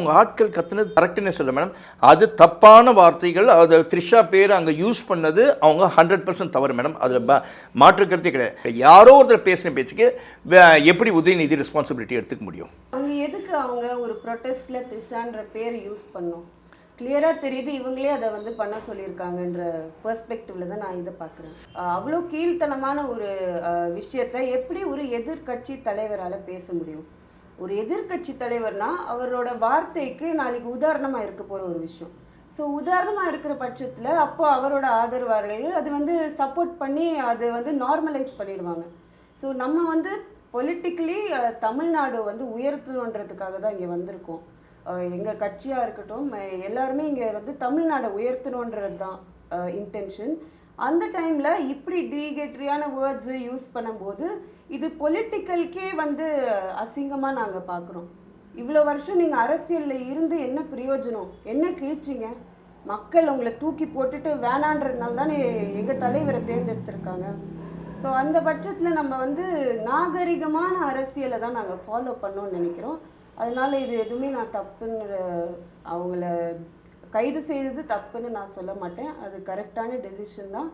அவங்க ஆட்கள் கத்துனது கரெக்டுன்னு சொல்ல மேடம். அது தப்பான வார்த்தைகள், அது த்ரிஷா பேர் அங்கே யூஸ் பண்ணது அவங்க 100% தவறு மேடம். அதில் மாற்று கருத்தே கிடையாது. யாரோ ஒருத்தர் பேசின பேச்சுக்கு எப்படி உதயநிதி ரெஸ்பான்சிபிலிட்டி எடுத்துக்க முடியும்? அவங்க எதுக்கு அவங்க ஒரு ப்ரொட்டஸ்ட்ல த்ரிஷான்ற பேர் யூஸ் பண்ணோம்? கிளியராக தெரியுது இவங்களே அதை வந்து பண்ண சொல்லியிருக்காங்கன்ற பெர்ஸ்பெக்டிவ்ல தான் நான் இதை பார்க்குறேன். அவ்வளோ கீழ்த்தனமான ஒரு விஷயத்தை எப்படி ஒரு எதிர்கட்சி தலைவரால் பேச முடியும்? ஒரு எதிர்கட்சி தலைவர்னா அவரோட வார்த்தைக்கு நாளைக்கு உதாரணமாக இருக்க போகிற ஒரு விஷயம். ஸோ உதாரணமாக இருக்கிற பட்சத்தில் அப்போ அவரோட ஆதரவாளர்கள் அது வந்து சப்போர்ட் பண்ணி அது வந்து நார்மலைஸ் பண்ணிடுவாங்க. ஸோ நம்ம வந்து பொலிட்டிக்கலி தமிழ்நாடு வந்து உயர்த்தணுன்றதுக்காக தான் இங்கே வந்திருக்கோம். எங்கள் கட்சியாக இருக்கட்டும், எல்லாருமே இங்கே வந்து தமிழ்நாடை உயர்த்தணுன்றது தான் இன்டென்ஷன். அந்த டைமில் இப்படி டீகேட்ரியான வேர்ட்ஸு யூஸ் பண்ணும்போது இது பொலிட்டிக்கலுக்கே வந்து அசிங்கமாக நாங்கள் பார்க்குறோம். இவ்வளோ வருஷம் நீங்கள் அரசியலில் இருந்து என்ன பிரயோஜனம்? என்ன கிழிச்சிங்க? மக்கள் உங்களை தூக்கி போட்டுட்டு வேணான்றதுனால தானே எங்கள் தலைவரை தேர்ந்தெடுத்திருக்காங்க. ஸோ அந்த பட்சத்தில் நம்ம வந்து நாகரிகமான அரசியலை தான் நாங்கள் ஃபாலோ பண்ணோன்னு நினைக்கிறோம். அதனால இது எதுவுமே நான் தப்புன்னு அவங்கள கைது செய்தது தப்புன்னு நான் சொல்ல மாட்டேன். அது கரெக்டான டெசிஷன் தான்.